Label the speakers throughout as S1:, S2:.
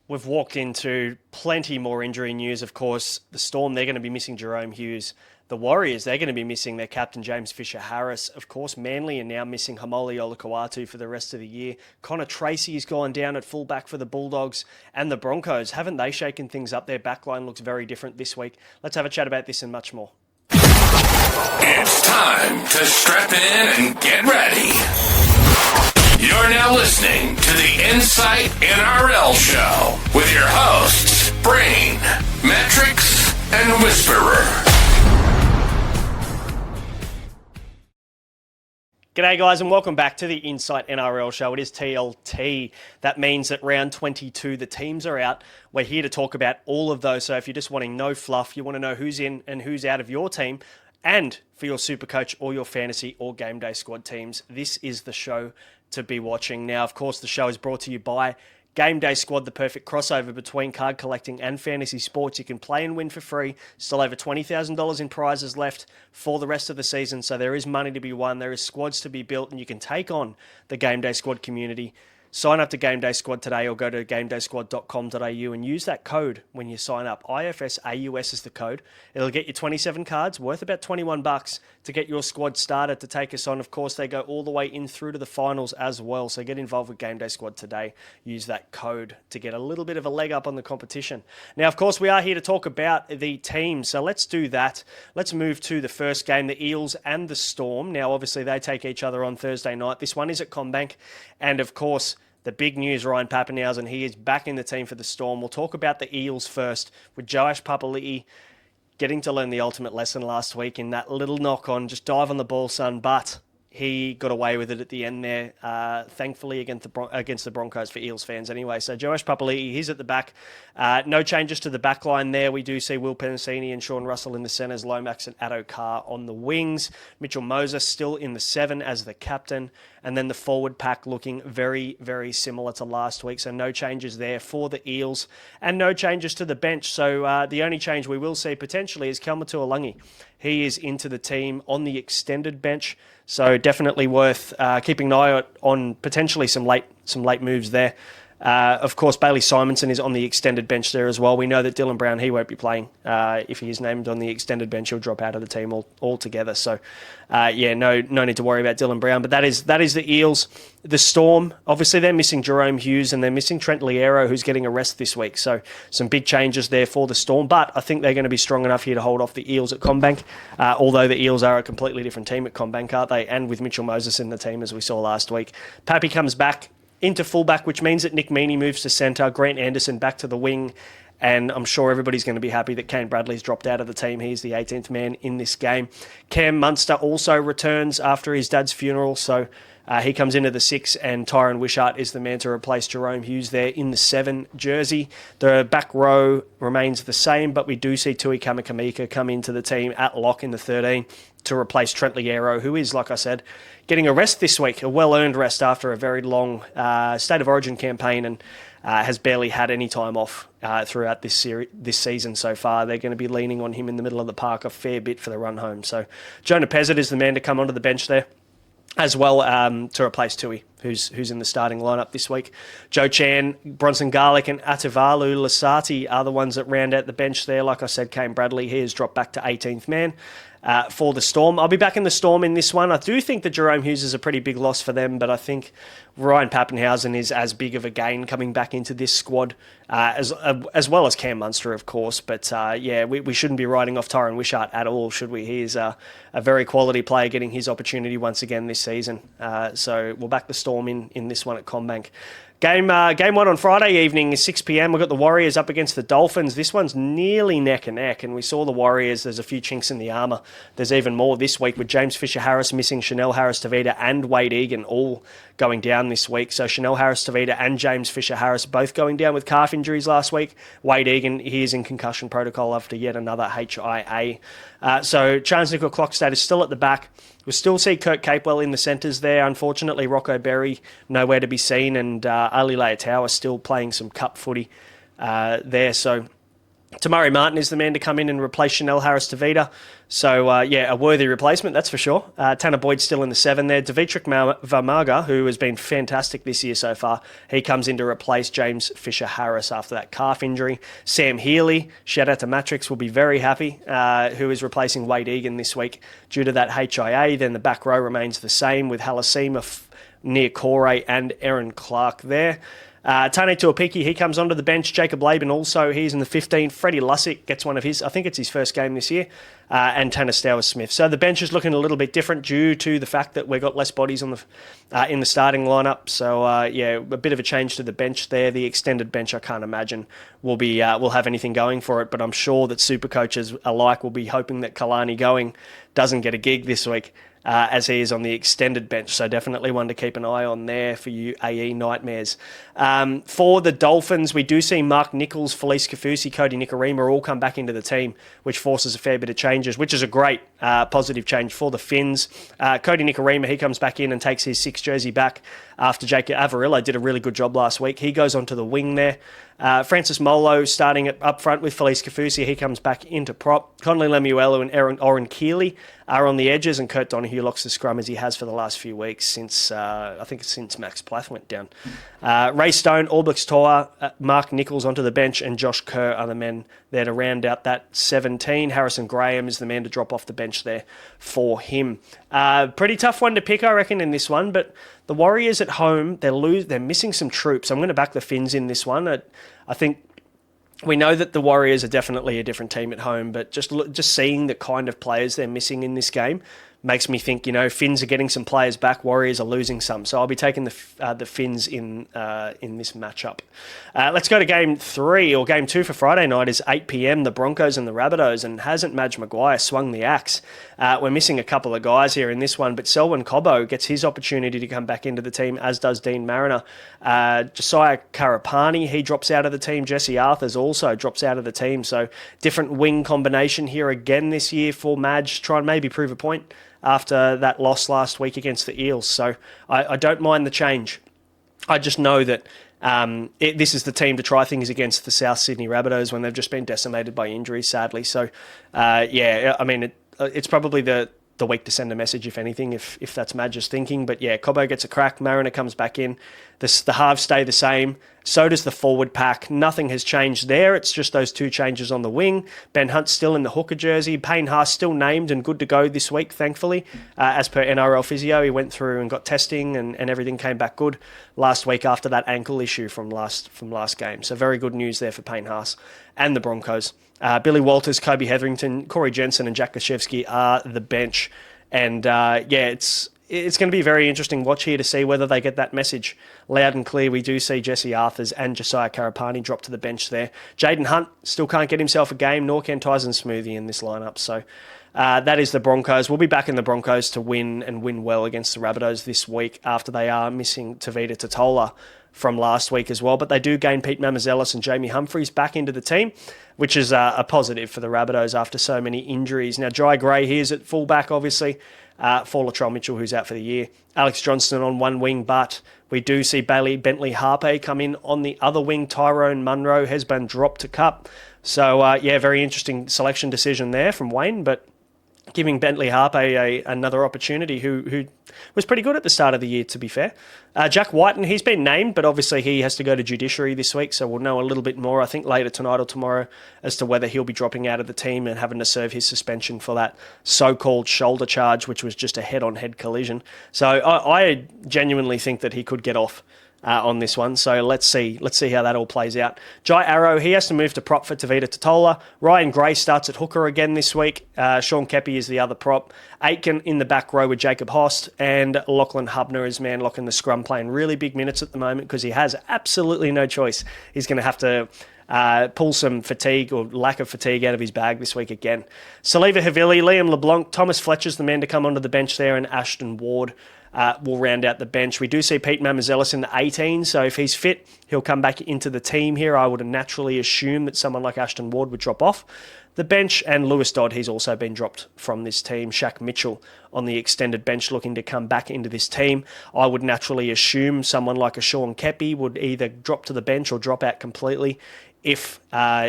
S1: We've walked into plenty more injury news, of course. The Storm, they're going to be missing Jerome Hughes. The Warriors, they're going to be missing their captain, James Fisher-Harris. Of course, Manly are now missing Hamoli Olakau'atu for the rest of the year. Connor Tracy's gone down at fullback for the Bulldogs. And the Broncos, haven't they shaken things up? Their backline looks very different this week. Let's have a chat about this and much more.
S2: It's time to strap in and get ready. You're now listening to the Insight NRL Show with your hosts, Brain, Metrics, and Whisperer.
S1: G'day guys and welcome back to the Insight NRL Show. It is TLT. That means that round 22, the teams are out. We're here to talk about all of those. So if you're just wanting no fluff, you want to know who's in and who's out of your team, and for your Supercoach or your fantasy or game day squad teams, this is the show to be watching. Now, of course, the show is brought to you by Game Day Squad, the perfect crossover between card collecting and fantasy sports. You can play and win for free. Still over $20,000 in prizes left for the rest of the season. So there is money to be won. There is squads to be built, and you can take on the Game Day Squad community. Sign up to Game Day Squad today or go to gamedaysquad.com.au and use that code when you sign up. IFSAUS is the code. It'll get you 27 cards worth about $21 to get your squad started to take us on. Of course, they go all the way in through to the finals as well. So get involved with Game Day Squad today. Use that code to get a little bit of a leg up on the competition. Now, of course, we are here to talk about the teams. So let's do that. Let's move to the first game, the Eels and the Storm. Now, obviously, they take each other on Thursday night. This one is at CommBank. And, of course, the big news, Ryan Papenhuyzen, he is back in the team for the Storm. We'll talk about the Eels first with Joash Papali'i getting to learn the ultimate lesson last week in that little knock on, just dive on the ball, son, but he got away with it at the end there, thankfully against the Broncos for Eels fans anyway. So Joash Papali'i, he's at the back. No changes to the back line there. We do see Will Penasini and Sean Russell in the centres, Lomax and Addo Carr on the wings. Mitchell Moses still in the 7 as the captain. And then the forward pack looking very, very similar to last week. So no changes there for the Eels and no changes to the bench. So the only change we will see potentially is Kelma Tuolangi. He is into the team on the extended bench. So definitely worth keeping an eye on potentially some late moves there. Of course, Bailey Simonson is on the extended bench there as well. We know that Dylan Brown, he won't be playing. If he is named on the extended bench, he'll drop out of the team altogether. So, no need to worry about Dylan Brown. But that is the Eels. The Storm, obviously they're missing Jerome Hughes and they're missing Trent Liero, who's getting a rest this week. So some big changes there for the Storm. But I think they're going to be strong enough here to hold off the Eels at CommBank. Although the Eels are a completely different team at CommBank, aren't they? And with Mitchell Moses in the team, as we saw last week. Pappy comes back into fullback, which means that Nick Meaney moves to centre, Grant Anderson back to the wing, and I'm sure everybody's going to be happy that Kane Bradley's dropped out of the team. He's the 18th man in this game. Cam Munster also returns after his dad's funeral, so he comes into the 6, and Tyron Wishart is the man to replace Jerome Hughes there in the 7 jersey. The back row remains the same, but we do see Tui Kamakamika come into the team at lock in the 13 to replace Trent Liero, who is, like I said, getting a rest this week, a well-earned rest after a very long State of Origin campaign, and has barely had any time off throughout this season so far. They're going to be leaning on him in the middle of the park a fair bit for the run home. So Jonah Pezzett is the man to come onto the bench there, as well to replace Tui, who's in the starting lineup this week. Joe Chan, Bronson Garlick and Atavalu Lasati are the ones that round out the bench there. Like I said, Kane Bradley, he has dropped back to 18th man for the Storm. I'll be back in the Storm in this one. I do think that Jerome Hughes is a pretty big loss for them, but I think Ryan Papenhuyzen is as big of a gain coming back into this squad, as well as Cam Munster, of course. But we shouldn't be writing off Tyron Wishart at all, should we? He is a very quality player getting his opportunity once again this season. So we'll back the Storm in this one at CommBank. Game 1 on Friday evening is 6 p.m. We've got the Warriors up against the Dolphins. This one's nearly neck and neck, and we saw the Warriors. There's a few chinks in the armour. There's even more this week with James Fisher-Harris missing, Chanel Harris-Tavita and Wade Egan all going down this week. So Chanel Harris-Tavita and James Fisher-Harris both going down with calf injuries last week. Wade Egan, he is in concussion protocol after yet another HIA. So Charles Nickel-Clockstad is still at the back. We'll still see Kurt Capewell in the centres there. Unfortunately, Rocco Berry nowhere to be seen, and Ali Leitao is still playing some cup footy there. So Tamari Martin is the man to come in and replace Chanel Harris-Tavita. So, a worthy replacement, that's for sure. Tanner Boyd's still in the 7 there. Dimitri Vamaga, who has been fantastic this year so far, he comes in to replace James Fisher-Harris after that calf injury. Sam Healy, shout out to Matrix, will be very happy, who is replacing Wade Egan this week due to that HIA. Then the back row remains the same with Halasima, Nia Corey and Aaron Clark there. Tane Tuapiki, he comes onto the bench. Jacob Laban also, he's in the 15. Freddie Lussick gets one of his, I think it's his first game this year, and Tanner Stowers-Smith. So the bench is looking a little bit different due to the fact that we've got less bodies on the in the starting lineup. So a bit of a change to the bench there. The extended bench, I can't imagine will have anything going for it, but I'm sure that super coaches alike will be hoping that Kalani Going doesn't get a gig this week, as he is on the extended bench. So definitely one to keep an eye on there for you AE nightmares. For the Dolphins, we do see Mark Nichols, Felice Kafusi, Cody Nikorima all come back into the team, which forces a fair bit of changes, which is a great positive change for the Finns. Cody Nikorima, he comes back in and takes his 6 jersey back after Jacob Avarillo did a really good job last week. He goes onto the wing there. Francis Molo starting up front with Felice Kafusi. He comes back into prop. Conley Lemuelu and Oren Keeley are on the edges, and Kurt Donahue locks the scrum as he has for the last few weeks since Max Plath went down. Ray Stone, All Blacks Toa, Mark Nichols onto the bench, and Josh Kerr are the men there to round out that 17. Harrison Graham is the man to drop off the bench there for him. Pretty tough one to pick, I reckon, in this one, but the Warriors at home, they're missing some troops. I'm going to back the Finns in this one. I think we know that the Warriors are definitely a different team at home, but just seeing the kind of players they're missing in this game makes me think, Finns are getting some players back, Warriors are losing some. So I'll be taking the Finns in this matchup. Let's go to game 3, or game 2 for Friday night is 8 p.m, the Broncos and the Rabbitohs, and hasn't Madge Maguire swung the axe? We're missing a couple of guys here in this one, but Selwyn Cobbo gets his opportunity to come back into the team, as does Dean Mariner. Josiah Karapani, he drops out of the team. Jesse Arthurs also drops out of the team. So different wing combination here again this year for Madge, try and maybe prove a point after that loss last week against the Eels. So I don't mind the change. I just know that this is the team to try things against the South Sydney Rabbitohs when they've just been decimated by injuries, sadly. So, it's probably the week to send a message, if anything, if that's Madge's thinking. But yeah, Cobbo gets a crack. Mariner comes back in. The halves stay the same. So does the forward pack. Nothing has changed there. It's just those 2 changes on the wing. Ben Hunt's still in the hooker jersey. Payne Haas still named and good to go this week, thankfully. As per NRL physio, he went through and got testing and everything came back good last week after that ankle issue from last game. So very good news there for Payne Haas and the Broncos. Billy Walters, Kobe Hetherington, Corey Jensen and Jack Gashevsky are the bench. And it's going to be a very interesting watch here to see whether they get that message loud and clear. We do see Jesse Arthurs and Josiah Karapani drop to the bench there. Jaden Hunt still can't get himself a game, nor can Tyson Smoothie in this lineup. So that is the Broncos. We'll be back in the Broncos to win and win well against the Rabbitohs this week after they are missing Tavita Totola from last week as well. But they do gain Pete Mamazelis and Jamie Humphries back into the team, which is a positive for the Rabbitohs after so many injuries. Now, Jai Gray here's at fullback, obviously, for Latrell Mitchell, who's out for the year. Alex Johnston on one wing, but we do see Bailey Bentley Harpe come in on the other wing. Tyrone Munro has been dropped to Cup. So, very interesting selection decision there from Wayne, but giving Bentley Harpe another opportunity who was pretty good at the start of the year, to be fair. Jack Whiten, he's been named, but obviously he has to go to judiciary this week, so we'll know a little bit more, I think, later tonight or tomorrow as to whether he'll be dropping out of the team and having to serve his suspension for that so-called shoulder charge, which was just a head-on-head collision. So I genuinely think that he could get off on this one. So let's see how that all plays out. Jai Arrow, he has to move to prop for Tavita Totola. Ryan Gray starts at hooker again this week. Sean Kepi is the other prop. Aitken in the back row with Jacob Host, and Lachlan Hubner is man locking the scrum, playing really big minutes at the moment because he has absolutely no choice. He's going to have to pull some fatigue or lack of fatigue out of his bag this week again. Saliva Havili, Liam LeBlanc, Thomas Fletcher's the man to come onto the bench there, and Ashton Ward will round out the bench. We do see Pete Mamazellus in the 18, so if he's fit, he'll come back into the team here. I would naturally assume that someone like Ashton Ward would drop off the bench, and Lewis Dodd, he's also been dropped from this team. Shaq Mitchell on the extended bench looking to come back into this team. I would naturally assume someone like a Sean Kepi would either drop to the bench or drop out completely if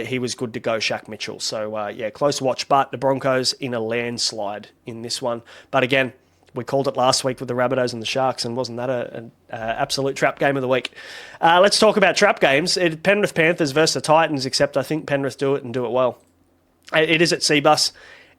S1: he was good to go, Shaq Mitchell. So, close watch, but the Broncos in a landslide in this one. But again, we called it last week with the Rabbitohs and the Sharks, and wasn't that an absolute trap game of the week? Let's talk about trap games. Penrith Panthers versus the Titans, except I think Penrith do it and do it well. It is at Seabus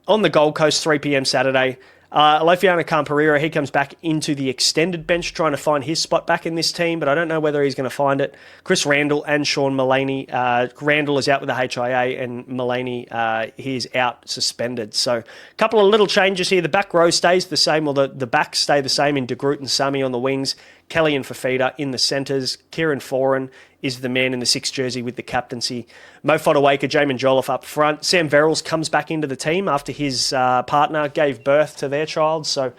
S1: on the Gold Coast, 3 p.m. Saturday. Lofiana Kamperira, he comes back into the extended bench trying to find his spot back in this team, but I don't know whether he's going to find it. Chris Randall and Sean Mullaney. Randall is out with the HIA and Mullaney, he is out suspended. So a couple of little changes here. The back row stays the same, or the backs stay the same in De Groot and Sami on the wings. Kelly and Fafita in the centres. Kieran Foran is the man in the 6th jersey with the captaincy. Mo Fodawaker, Jamin Jolliffe up front. Sam Verrills comes back into the team after his partner gave birth to their child. So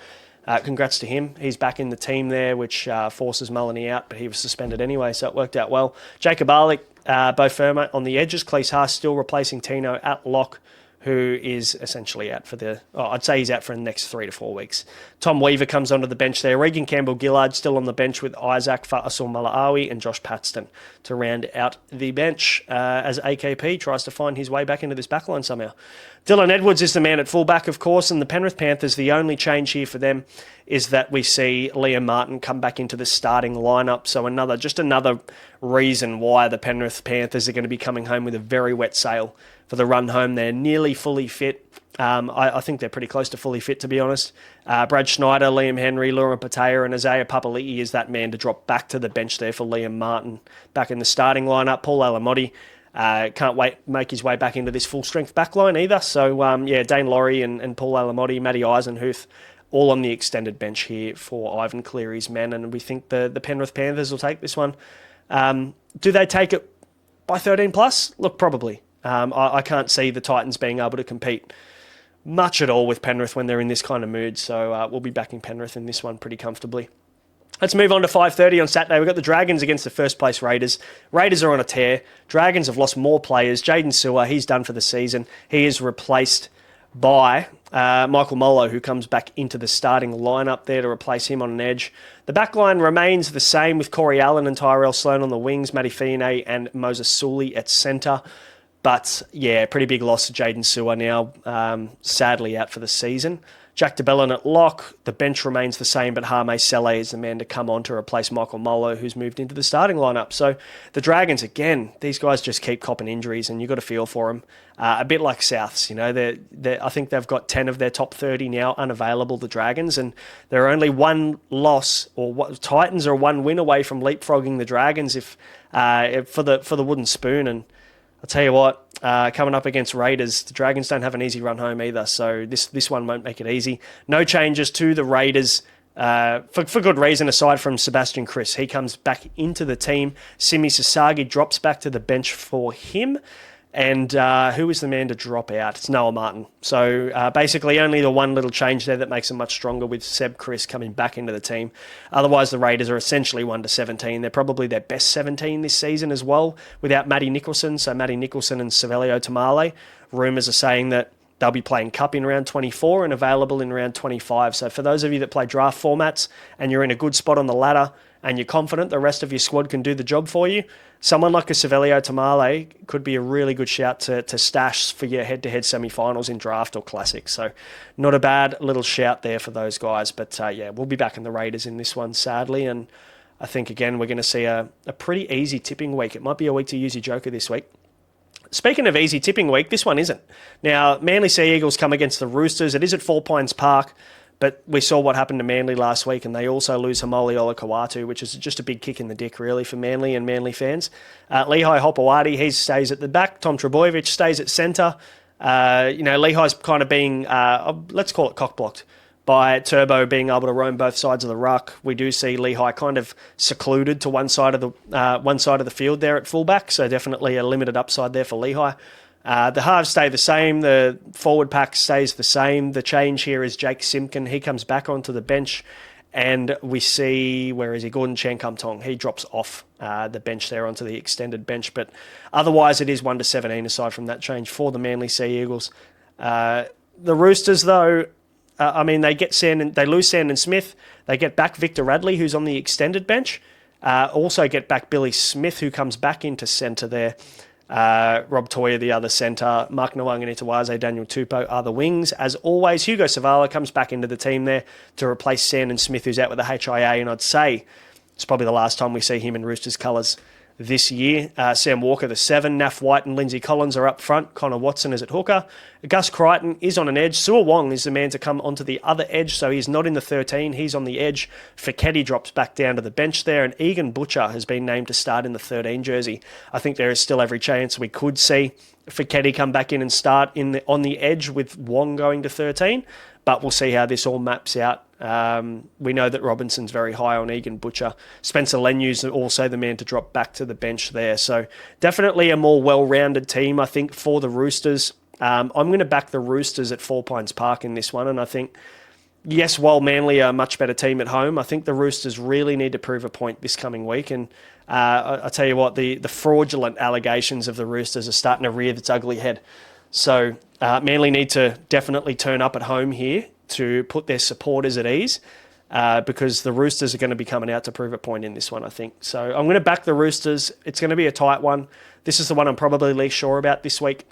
S1: congrats to him. He's back in the team there, which forces Mullany out, but he was suspended anyway, so it worked out well. Jacob Arlick, Bo Firma on the edges. Cleese Haas still replacing Tino at lock, who is essentially out for I'd say he's out for the next 3 to 4 weeks. Tom Weaver comes onto the bench there. Regan Campbell-Gillard still on the bench with Isaac Fa'asul Malaawi and Josh Paxton to round out the bench as AKP tries to find his way back into this backline somehow. Dylan Edwards is the man at fullback, of course, and the Penrith Panthers, the only change here for them is that we see Liam Martin come back into the starting lineup. So another reason why the Penrith Panthers are going to be coming home with a very wet sail for the run home. They're nearly fully fit. I think they're pretty close to fully fit, to be honest. Brad Schneider, Liam Henry, Lauren Patea, and Isaiah Papali'i is that man to drop back to the bench there for Liam Martin. Back in the starting lineup, Paul Alamotti can't wait make his way back into this full-strength backline either. So, Dane Laurie and Paul Alamotti, Matty Eisenhuth, all on the extended bench here for Ivan Cleary's men, and we think the Penrith Panthers will take this one. Do they take it by 13 plus? Look, probably. I can't see the Titans being able to compete much at all with Penrith when they're in this kind of mood, so we'll be backing Penrith in this one pretty comfortably. Let's move on to 5:30 on Saturday. We've got the Dragons against the first-place Raiders. Raiders are on a tear. Dragons have lost more players. Jaden Sewer, he's done for the season. He is replaced by Michael Molo, who comes back into the starting lineup there to replace him on an edge. The back line remains the same with Corey Allen and Tyrell Sloan on the wings, Matty Fiene and Moses Sully at centre. But, pretty big loss to Jaden Sewer now, sadly out for the season. Jack DeBellin at lock. The bench remains the same, but Hame Sele is the man to come on to replace Michael Molo, who's moved into the starting lineup. So the Dragons, again, these guys just keep copping injuries, and you've got to feel for them. A bit like Souths, I think they've got 10 of their top 30 now unavailable, the Dragons, and they're only one loss, Titans are one win away from leapfrogging the Dragons for the wooden spoon. And I'll tell you what, coming up against Raiders, the Dragons don't have an easy run home either, so this one won't make it easy. No changes to the Raiders for good reason, aside from Sebastian Kris. He comes back into the team. Simi Sasagi drops back to the bench for him. And who is the man to drop out? It's Noah Martin. So basically only the one little change there that makes them much stronger with Seb Kris coming back into the team. Otherwise, the Raiders are essentially 1-17. They're probably their best 17 this season as well, without Matty Nicholson. So Matty Nicholson and Savelio Tamale. Rumours are saying that they'll be playing Cup in round 24 and available in round 25. So for those of you that play draft formats and you're in a good spot on the ladder and you're confident the rest of your squad can do the job for you, someone like a Savelio Tamale could be a really good shout to stash for your head-to-head semi-finals in draft or classic. So not a bad little shout there for those guys. But we'll be back in the Raiders in this one, sadly. And I think, again, we're going to see a pretty easy tipping week. It might be a week to use your joker this week. Speaking of easy tipping week, this one isn't. Now, Manly Sea Eagles come against the Roosters. It is at Four Pines Park. But we saw what happened to Manly last week, and they also lose Hamoli Olakawatu, which is just a big kick in the dick, really, for Manly and Manly fans. Lehigh Hopewadi, he stays at the back. Tom Trebojevic stays at centre. Lehigh's kind of being, let's call it cock-blocked by Turbo being able to roam both sides of the ruck. We do see Lehigh kind of secluded to one side of the field there at fullback, so definitely a limited upside there for Lehigh. The halves stay the same. The forward pack stays the same. The change here is Jake Simpkin. He comes back onto the bench And we see, where is he? Gordon Chan-Kum-Tong. He drops off the bench there onto the extended bench. But otherwise, it is 1-17 aside from that change for the Manly Sea Eagles. The Roosters, though, they lose Sandon Smith. They get back Victor Radley, who's on the extended bench. Also get back Billy Smith, who comes back into centre there. Rob Toya, the other centre. Mark Nwanganitawaze, Daniel Tupou are the wings. As always, Hugo Savala comes back into the team there to replace Sandon Smith, who's out with the HIA. And I'd say it's probably the last time we see him in Roosters colours this year. Sam Walker, the 7. Naf White and Lindsay Collins are up front. Connor Watson is at hooker. Gus Crichton is on an edge. Su'a Wong is the man to come onto the other edge, so he's not in the 13. He's on the edge. Fiketti drops back down to the bench there, and Egan Butcher has been named to start in the 13 jersey. I think there is still every chance we could see Fiketti come back in and start on the edge with Wong going to 13, but we'll see how this all maps out. We know that Robinson's very high on Egan Butcher. Spencer Lenyu's also the man to drop back to the bench there. So definitely a more well-rounded team, I think, for the Roosters. I'm going to back the Roosters at Four Pines Park in this one. And I think, yes, while Manly are a much better team at home, I think the Roosters really need to prove a point this coming week. And I tell you what, the fraudulent allegations of the Roosters are starting to rear its ugly head. So Manly need to definitely turn up at home here to put their supporters at ease because the Roosters are going to be coming out to prove a point in this one, I think. So I'm going to back the Roosters. It's going to be a tight one. This is the one I'm probably least sure about this week,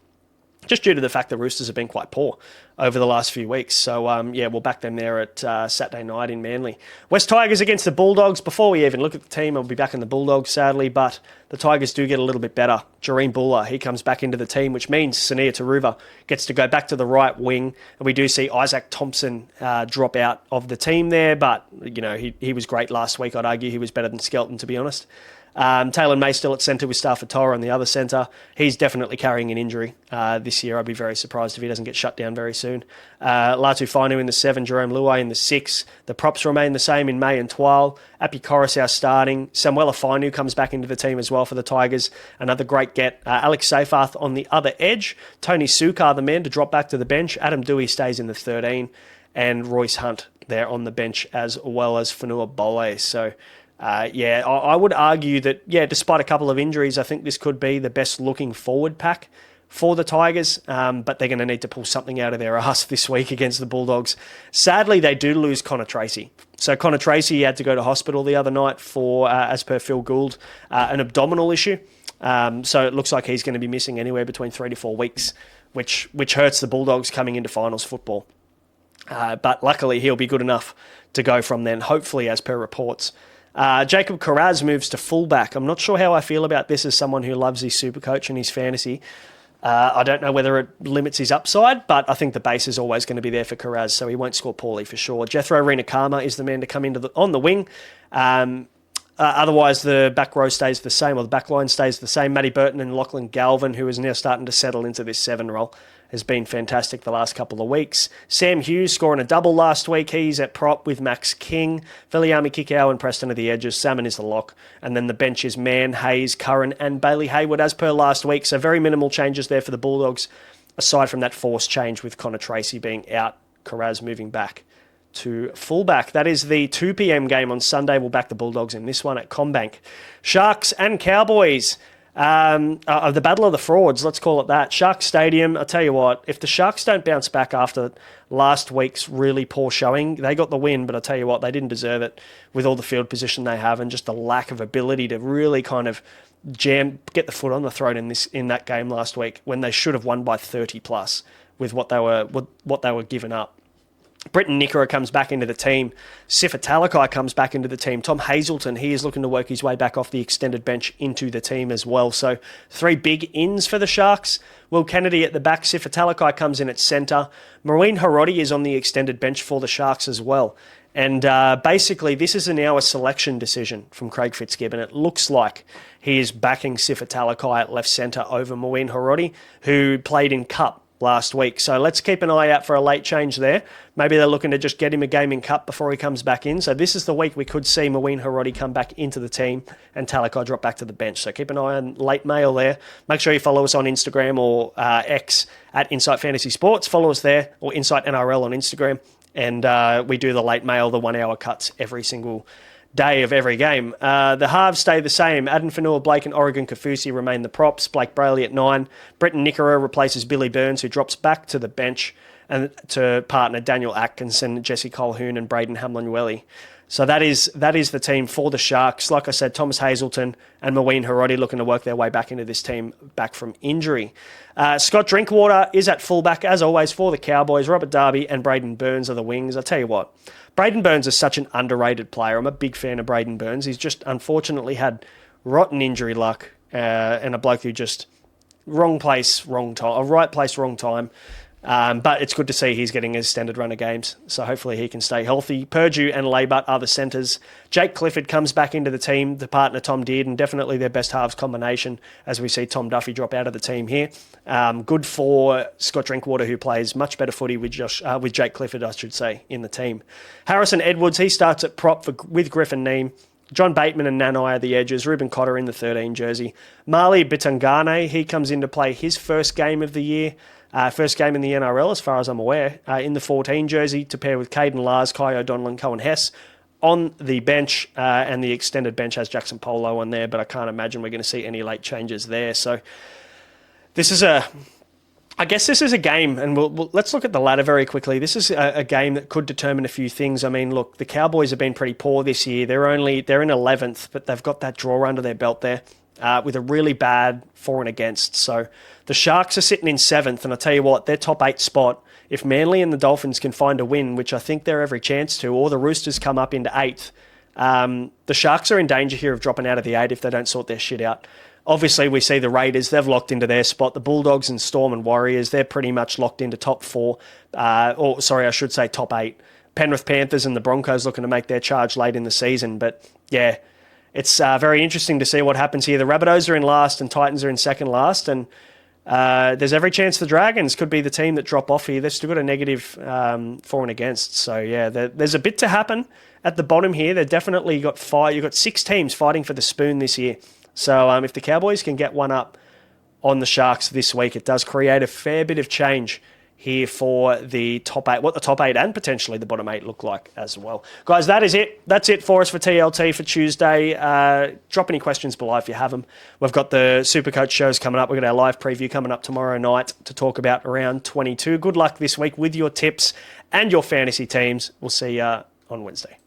S1: just due to the fact the Roosters have been quite poor over the last few weeks. So, we'll back them there at Saturday night in Manly. West Tigers against the Bulldogs. Before we even look at the team, I'll be back in the Bulldogs, sadly, but the Tigers do get a little bit better. Jareen Buller, he comes back into the team, which means Sania Taruva gets to go back to the right wing. And we do see Isaac Thompson drop out of the team there, but, he was great last week. I'd argue he was better than Skelton, to be honest. Taylor May still at centre with Stafford Torra on the other centre. He's definitely carrying an injury this year. I'd be very surprised if he doesn't get shut down very soon. Latu Fainu in the 7, Jerome Luai in the 6. The props remain the same in May and Twal. Api Coruscant starting. Samuela Fainu comes back into the team as well for the Tigers. Another great get. Alex Seyfarth on the other edge. Tony Sukar, the man to drop back to the bench. Adam Dewey stays in the 13. And Royce Hunt there on the bench as well as Fanua Bole. So, I would argue that, despite a couple of injuries, I think this could be the best looking forward pack for the Tigers, but they're going to need to pull something out of their ass this week against the Bulldogs. Sadly, they do lose Connor Tracy. So Connor Tracy had to go to hospital the other night for, as per Phil Gould, an abdominal issue. So it looks like he's going to be missing anywhere between 3 to 4 weeks, which hurts the Bulldogs coming into finals football. But luckily, he'll be good enough to go from then, hopefully, as per reports. Jacob Carraz moves to fullback. I'm not sure how I feel about this as someone who loves his Supercoach and his fantasy. I don't know whether it limits his upside, but I think the base is always going to be there for Carraz, so he won't score poorly for sure. Jethro Reenakama is the man to come on the wing. Otherwise, the back row stays the same, or the back line stays the same. Matty Burton and Lachlan Galvin, who is now starting to settle into this 7 role, has been fantastic the last couple of weeks. Sam Hughes scoring a double last week. He's at prop with Max King. Viliami Kikau and Preston at the edges. Salmon is the lock. And then the bench is Mann, Hayes, Curran and Bailey Hayward as per last week. So very minimal changes there for the Bulldogs, aside from that forced change with Connor Tracy being out, Carraz moving back to fullback. That is the 2 p.m. game on Sunday. We'll back the Bulldogs in this one at CommBank. Sharks and Cowboys. The Battle of the Frauds, let's call it that. Sharks Stadium, I'll tell you what, if the Sharks don't bounce back after last week's really poor showing, they got the win, but I'll tell you what, they didn't deserve it with all the field position they have and just the lack of ability to really kind of get the foot on the throat in that game last week when they should have won by 30 plus with what they were giving up. Britton Nickera comes back into the team. Sifa Talakai comes back into the team. Tom Hazelton, he is looking to work his way back off the extended bench into the team as well. So 3 big ins for the Sharks. Will Kennedy at the back. Sifa Talakai comes in at centre. Marine Harodi is on the extended bench for the Sharks as well. And basically, this is now a selection decision from Craig Fitzgibbon. It looks like he is backing Sifa Talakai at left centre over Marine Harodi, who played in Cup last week. So let's keep an eye out for a late change there. Maybe they're looking to just get him a game in Cup before he comes back in. So this is the week we could see Maween Harodi come back into the team and Talakai drop back to the bench. So keep an eye on late mail there. Make sure you follow us on Instagram or X at Insight Fantasy Sports. Follow us there, or Insight NRL on Instagram. And we do the late mail, the 1 hour cuts every single day of every game. The halves stay the same. Adam Fanua, Blake and Oregon Kaufusi remain the props. Blake Brayley at 9. Britton Nickera replaces Billy Burns, who drops back to the bench, and to partner Daniel Atkinson, Jesse Colquhoun and Braden Hamlin-Uele. So that is the team for the Sharks. Like I said, Thomas Hazelton and Maween Harodi looking to work their way back into this team back from injury. Scott Drinkwater is at fullback, as always, for the Cowboys. Robert Darby and Braden Burns are the wings. I tell you what, Braden Burns is such an underrated player. I'm a big fan of Braden Burns. He's just unfortunately had rotten injury luck and a bloke who just wrong place, wrong time, or right place, wrong time. But it's good to see he's getting his standard run of games, so hopefully he can stay healthy. Purdue and Labutt are the centres. Jake Clifford comes back into the team, the partner Tom Dearden, definitely their best halves combination, as we see Tom Duffy drop out of the team here. Good for Scott Drinkwater, who plays much better footy with Jake Clifford, I should say, in the team. Harrison Edwards, he starts at prop with Griffin Neame. John Bateman and Nanai are the edges. Ruben Cotter in the 13 jersey. Marley Bitangane, he comes in to play his first game of the year. First game in the NRL, as far as I'm aware, in the 14 jersey to pair with Caden Lars, Kai O'Donnell and Cohen Hess on the bench, and the extended bench has Jackson Polo on there, but I can't imagine we're going to see any late changes there. So I guess this is a game, and let's look at the ladder very quickly. This is a game that could determine a few things. I mean, look, the Cowboys have been pretty poor this year. They're in 11th, but they've got that draw under their belt there. With a really bad for and against. So the Sharks are sitting in 7th, and I tell you what, their top 8 spot, if Manly and the Dolphins can find a win, which I think they're every chance to, or the Roosters come up into 8th, the Sharks are in danger here of dropping out of the 8 if they don't sort their shit out. Obviously, we see the Raiders, they've locked into their spot. The Bulldogs and Storm and Warriors, they're pretty much locked into top 4, top 8. Penrith Panthers and the Broncos looking to make their charge late in the season, but yeah, it's very interesting to see what happens here. The Rabbitohs are in last and Titans are in second last, and there's every chance the Dragons could be the team that drop off here. They've still got a negative for and against. So, yeah, there's a bit to happen at the bottom here. They've definitely got 5. You've got 6 teams fighting for the spoon this year. So if the Cowboys can get one up on the Sharks this week, it does create a fair bit of change here for the top 8, what the top 8 and potentially the bottom 8 look like as well. Guys, that is it. That's it for us for TLT for Tuesday. Drop any questions below if you have them. We've got the Supercoach shows coming up. We've got our live preview coming up tomorrow night to talk about round 22. Good luck this week with your tips and your fantasy teams. We'll see you on Wednesday.